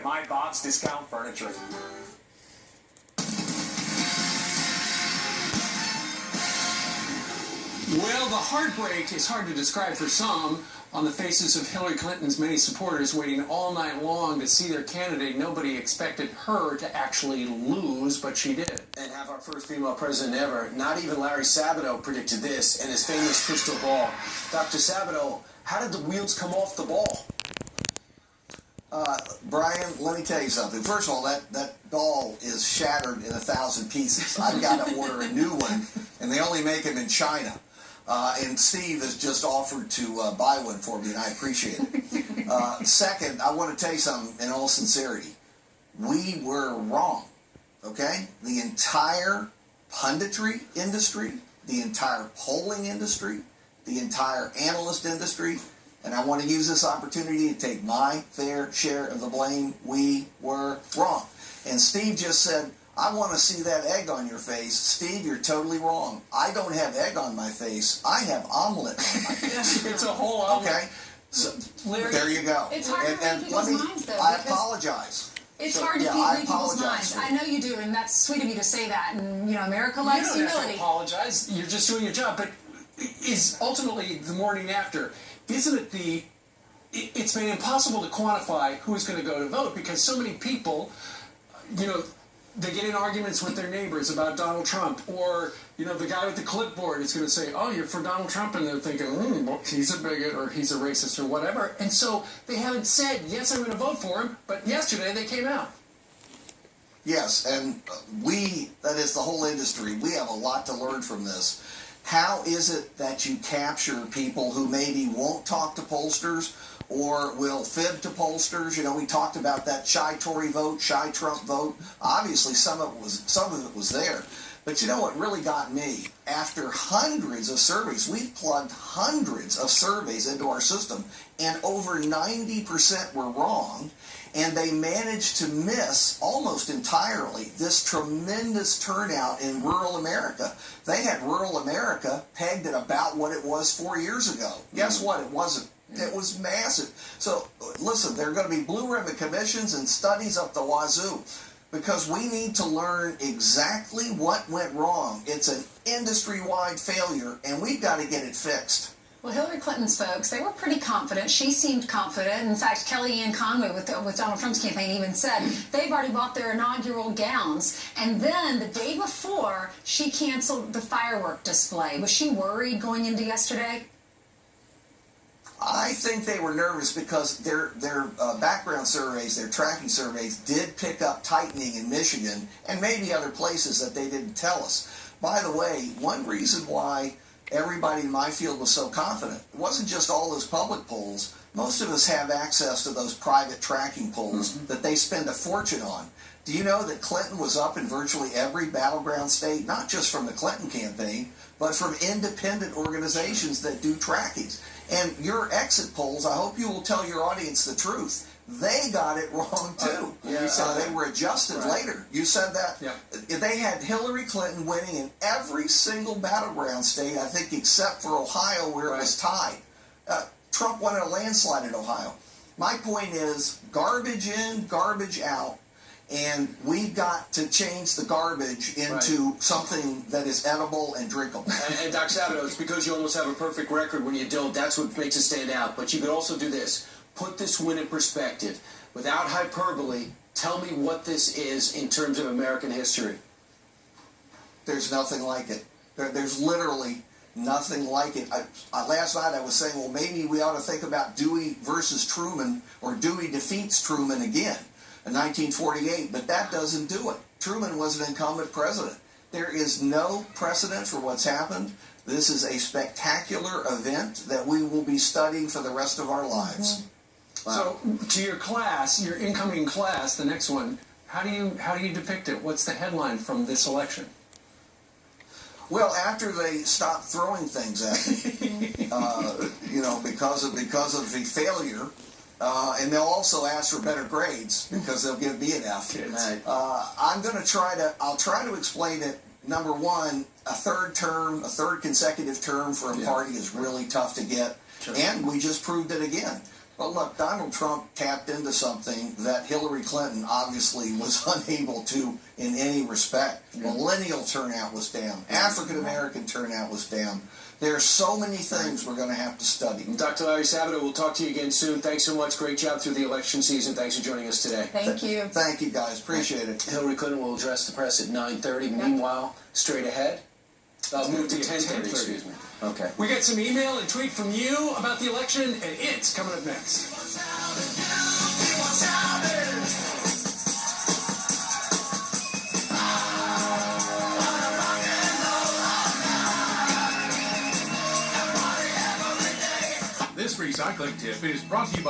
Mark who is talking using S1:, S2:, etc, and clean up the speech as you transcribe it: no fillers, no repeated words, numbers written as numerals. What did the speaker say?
S1: My Bob's Discount Furniture.
S2: Well, the heartbreak is hard to describe for some on the faces of Hillary Clinton's many supporters waiting all night long to see their candidate. Nobody expected her to actually lose, but she did.
S3: And have our first female president ever. Not even Larry Sabato predicted this in his famous crystal ball. Dr. Sabato, how did the wheels come off the ball?
S4: Brian, let me tell you something. First of all, that ball is shattered in 1,000 pieces. I've got to order a new one, and they only make them in China. And Steve has just offered to buy one for me, and I appreciate it. Second, I want to tell you something in all sincerity. We were wrong, okay? The entire punditry industry, the entire polling industry, the entire analyst industry, and I want to use this opportunity to take my fair share of the blame. We were wrong. And Steve just said, I want to see that egg on your face. Steve, you're totally wrong. I don't have egg on my face. I have omelet on my face.
S2: It's a whole omelet.
S4: Okay. So,
S2: Larry,
S4: there you go.
S5: It's hard to read people's minds, though.
S4: I apologize.
S5: It's hard to read people's minds. I know you do, and that's sweet of you to say that. And, you know, America likes humility.
S2: You don't have to apologize. You're just doing your job. But is ultimately the morning after, isn't it it's made impossible to quantify who's going to go to vote because so many people, you know, they get in arguments with their neighbors about Donald Trump, or, you know, the guy with the clipboard is going to say, oh, you're for Donald Trump, and they're thinking, he's a bigot, or he's a racist, or whatever, and so they haven't said, yes, I'm going to vote for him, but yesterday they came out.
S4: Yes, and that is the whole industry, we have a lot to learn from this. How is it that you capture people who maybe won't talk to pollsters or will fib to pollsters? You know, we talked about that shy Tory vote, shy Trump vote. Obviously, some of it was there. But you know what really got me? After hundreds of surveys, we've plugged hundreds of surveys into our system, and over 90% were wrong, and they managed to miss almost entirely this tremendous turnout in rural America. They had rural America pegged at about what it was 4 years ago. Guess what? It wasn't. It was massive. So, listen, there are going to be blue ribbon commissions and studies up the wazoo, because we need to learn exactly what went wrong. It's an industry-wide failure, and we've got to get it fixed.
S5: Well, Hillary Clinton's folks, they were pretty confident. She seemed confident. In fact, Kellyanne Conway with Donald Trump's campaign even said they've already bought their inaugural gowns. And then the day before, she canceled the firework display. Was she worried going into yesterday?
S4: I think they were nervous because their background surveys, their tracking surveys, did pick up tightening in Michigan and maybe other places that they didn't tell us. By the way, one reason why everybody in my field was so confident, it wasn't just all those public polls. Most of us have access to those private tracking polls that they spend a fortune on. Do you know that Clinton was up in virtually every battleground state, not just from the Clinton campaign, but from independent organizations that do trackings? And your exit polls, I hope you will tell your audience the truth. They got it wrong, too. They were adjusted later. You said that? Yeah. They had Hillary Clinton winning in every single battleground state, I think, except for Ohio, where it was tied. Trump won in a landslide in Ohio. My point is, garbage in, garbage out. And we've got to change the garbage into something that is edible and drinkable.
S3: And Dr. Sabato, it's because you almost have a perfect record when you don't. That's what makes it stand out. But you could also do this. Put this win in perspective. Without hyperbole, tell me what this is in terms of American history.
S4: There's nothing like it. There's literally nothing like it. Last night I was saying, well, maybe we ought to think about Dewey versus Truman, or Dewey defeats Truman again in 1948, but that doesn't do it. Truman was an incumbent president. There is no precedent for what's happened. This is a spectacular event that we will be studying for the rest of our lives.
S2: So, to your class, your incoming class, the next one, how do you depict it? What's the headline from this election?
S4: Well, after they stop throwing things at me, you know, because of the failure, and they'll also ask for better grades because they'll give me an F. I'll try to explain it. Number one, a third consecutive term for a party is really tough to get, and we just proved it again. Well, look, Donald Trump tapped into something that Hillary Clinton obviously was unable to in any respect. Millennial turnout was down. African American turnout was down. There are so many things we're going to have to study.
S3: Dr. Larry Sabato, we'll talk to you again soon. Thanks so much. Great job through the election season. Thanks for joining us today.
S5: Thank you.
S4: Thank you, guys. Appreciate it.
S3: Hillary Clinton will address the press at 9:30. Meanwhile, straight ahead, move to 10:30. Excuse me. Okay.
S2: We got some email and tweet from you about the election, and it's coming up next.
S6: This recycling tip is brought to you by